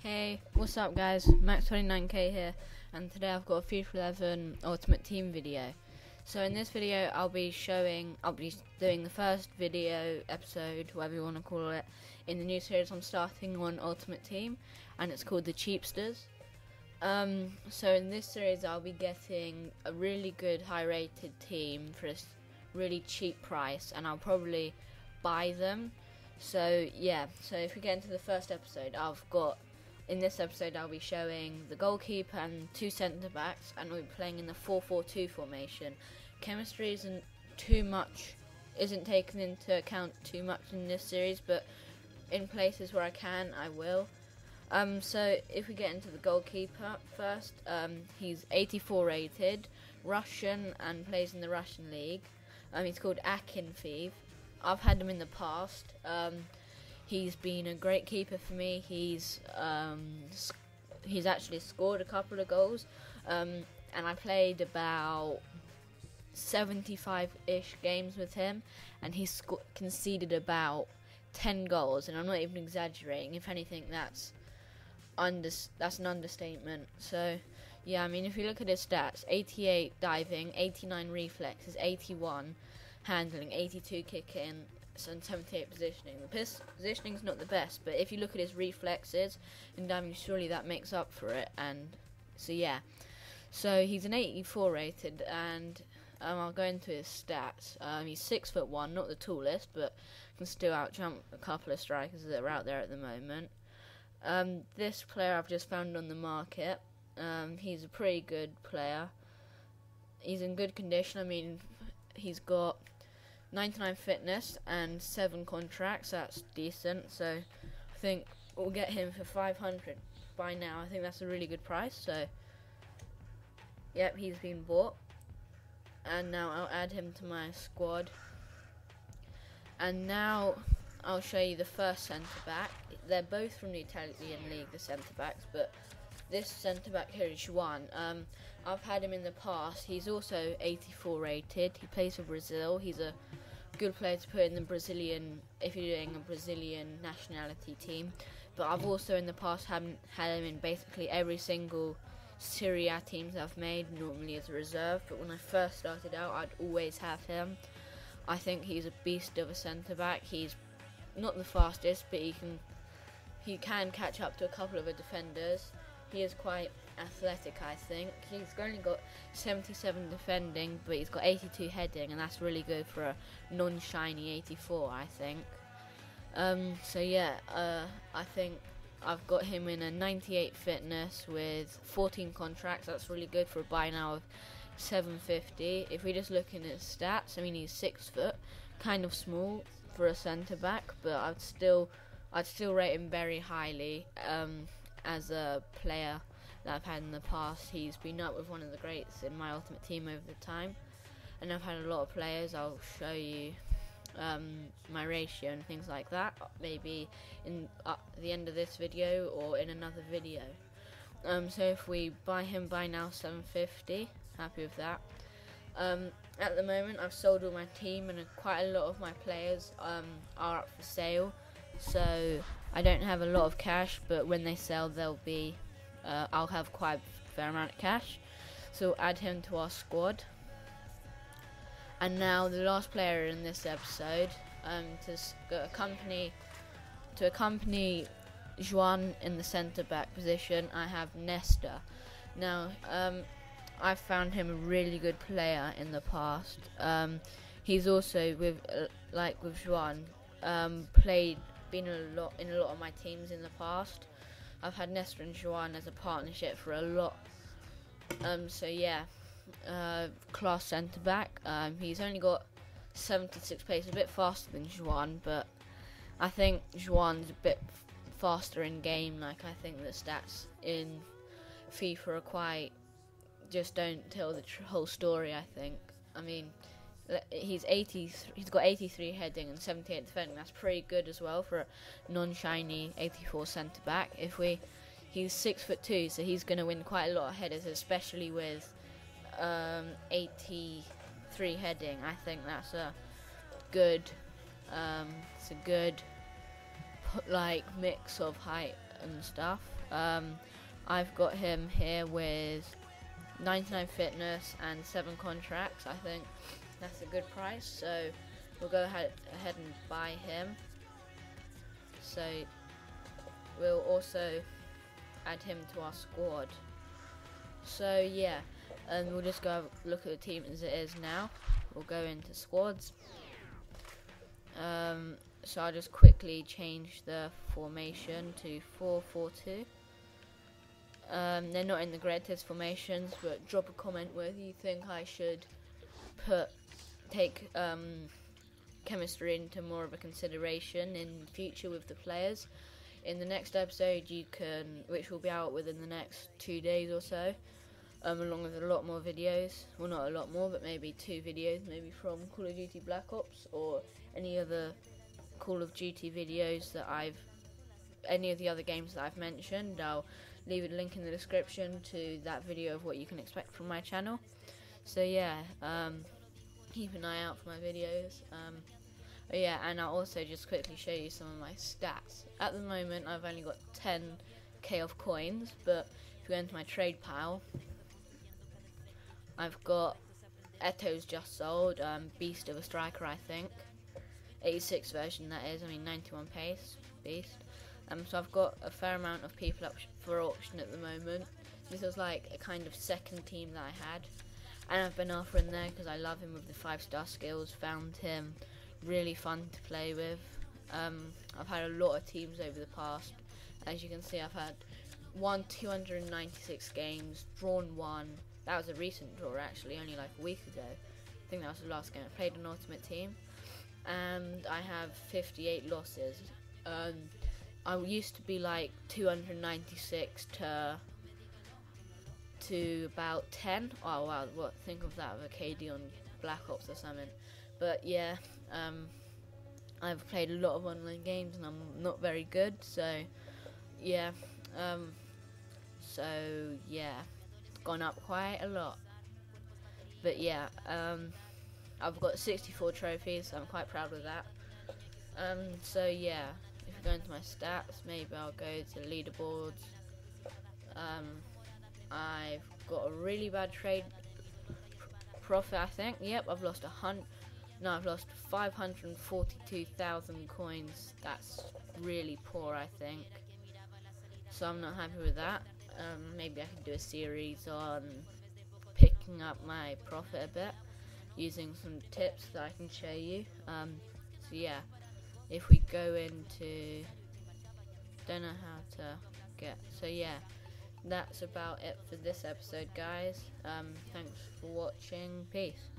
Hey, what's up guys? Max29k here, and today I've got a FIFA 11 Ultimate Team video. So in this video I'll be doing the first video episode, whatever you want to call it, in the new series I'm starting on Ultimate Team, and it's called the Cheapsters. So in this series I'll be getting a really good high rated team for a really cheap price, and I'll probably buy them. So yeah, so if we get into the first episode, in this episode I'll be showing the goalkeeper and two centre backs, and we'll be playing in the 4-4-2 formation. Chemistry isn't taken into account too much in this series, but in places where I can, I will. So if we get into the goalkeeper first, he's 84 rated, Russian, and plays in the Russian league. He's called Akinfeev. I've had him in the past. He's been a great keeper for me. He's actually scored a couple of goals, and I played about 75-ish games with him, and he's conceded about 10 goals, and I'm not even exaggerating. If anything, that's an understatement. So yeah, I mean, if you look at his stats: 88 diving, 89 reflexes, 81 handling, 82 kicking, and 78 positioning. The positioning's not the best, but if you look at his reflexes and diving, surely that makes up for it. And so yeah, so he's an 84 rated, and I'll go into his stats. He's 6'1", not the tallest, but can still outjump a couple of strikers that are out there at the moment. This player I've just found on the market. He's a pretty good player. He's in good condition. I mean, he's got 99 fitness and 7 contracts. That's decent. So I think we'll get him for 500 by now. I think that's a really good price. So yep, he's been bought, and now I'll add him to my squad. And now I'll show you the first centre back. They're both from the Italian league, the centre backs, but this centre back here is Juan. I've had him in the past. He's also 84 rated. He plays for Brazil. He's a good player to put in the Brazilian, if you're doing a Brazilian nationality team. But I've also in the past had him in basically every single Serie A teams I've made, normally as a reserve. But when I first started out, I'd always have him. I think he's a beast of a centre back. He's not the fastest, but he can catch up to a couple of the defenders. He is quite athletic, I think. He's only got 77 defending, but he's got 82 heading, and that's really good for a non-shiny 84, I think. So yeah, I think I've got him in a 98 fitness with 14 contracts. That's really good for a buy now of 750. If we just look in his stats, I mean, he's 6 foot, kind of small for a centre back, but I'd still rate him very highly as a player that I've had in the past. He's been up with one of the greats in my Ultimate Team over the time, and I've had a lot of players. I'll show you my ratio and things like that, maybe in the end of this video or in another video. So if we buy him by now, 750, happy with that. At the moment I've sold all my team, and quite a lot of my players are up for sale, so I don't have a lot of cash, but when they sell I'll have quite a fair amount of cash. So we'll add him to our squad. And now the last player in this episode, to accompany Juan in the centre back position, I have Nesta. Now I've found him a really good player in the past. He's also with Juan, been in a lot of my teams in the past. I've had Nesta and Juan as a partnership for a lot. So yeah, class centre back. He's only got 76 pace, a bit faster than Juan, but I think Juan's a bit faster in game. Like, I think the stats in FIFA are just don't tell the whole story, I think. I mean, he's got 83 heading and 78 defending. That's pretty good as well for a non-shiny 84 centre back. He's 6'2", so he's going to win quite a lot of headers, especially with 83 heading. I think that's a good, mix of height and stuff. I've got him here with 99 fitness and 7 contracts. I think that's a good price, so we'll go ahead and buy him. So we'll also add him to our squad. So yeah, and we'll just go have a look at the team as it is now. We'll go into squads. So I'll just quickly change the formation to 4-4-2. They're not in the greatest formations, but drop a comment whether you think I should take chemistry into more of a consideration in the future with the players. In the next episode, which will be out within the next 2 days or so, along with a lot more videos. Well, not a lot more, but maybe 2 videos, maybe from Call of Duty Black Ops or any other Call of Duty videos any of the other games that I've mentioned. I'll leave a link in the description to that video of what you can expect from my channel. So yeah, keep an eye out for my videos. Yeah, and I'll also just quickly show you some of my stats. At the moment, I've only got 10k of coins, but if you go into my trade pile, I've got Eto's just sold, Beast of a Striker, I think. 86 version, that is, 91 pace, Beast. So I've got a fair amount of people up for auction at the moment. This was like a kind of second team that I had. And I've been after in there because I love him with the 5-star skills, found him really fun to play with. I've had a lot of teams over the past. As you can see, I've had won 296 games, drawn 1. That was a recent draw actually, only like a week ago. I think that was the last game I played an Ultimate Team. And I have 58 losses. I used to be like 296 to about 10. Oh wow, what, think of that with a KD on Black Ops or something. But yeah, I've played a lot of online games and I'm not very good, so yeah, it's gone up quite a lot. But yeah, I've got 64 trophies, so I'm quite proud of that. So yeah, if you go into my stats, maybe I'll go to leaderboards. I've got a really bad trade profit, I think. Yep, I've lost 542,000 coins. That's really poor, I think. So I'm not happy with that. Maybe I could do a series on picking up my profit a bit, using some tips that I can show you. So yeah, if we go into, don't know how to get, so yeah, that's about it for this episode, guys. Thanks for watching. Peace.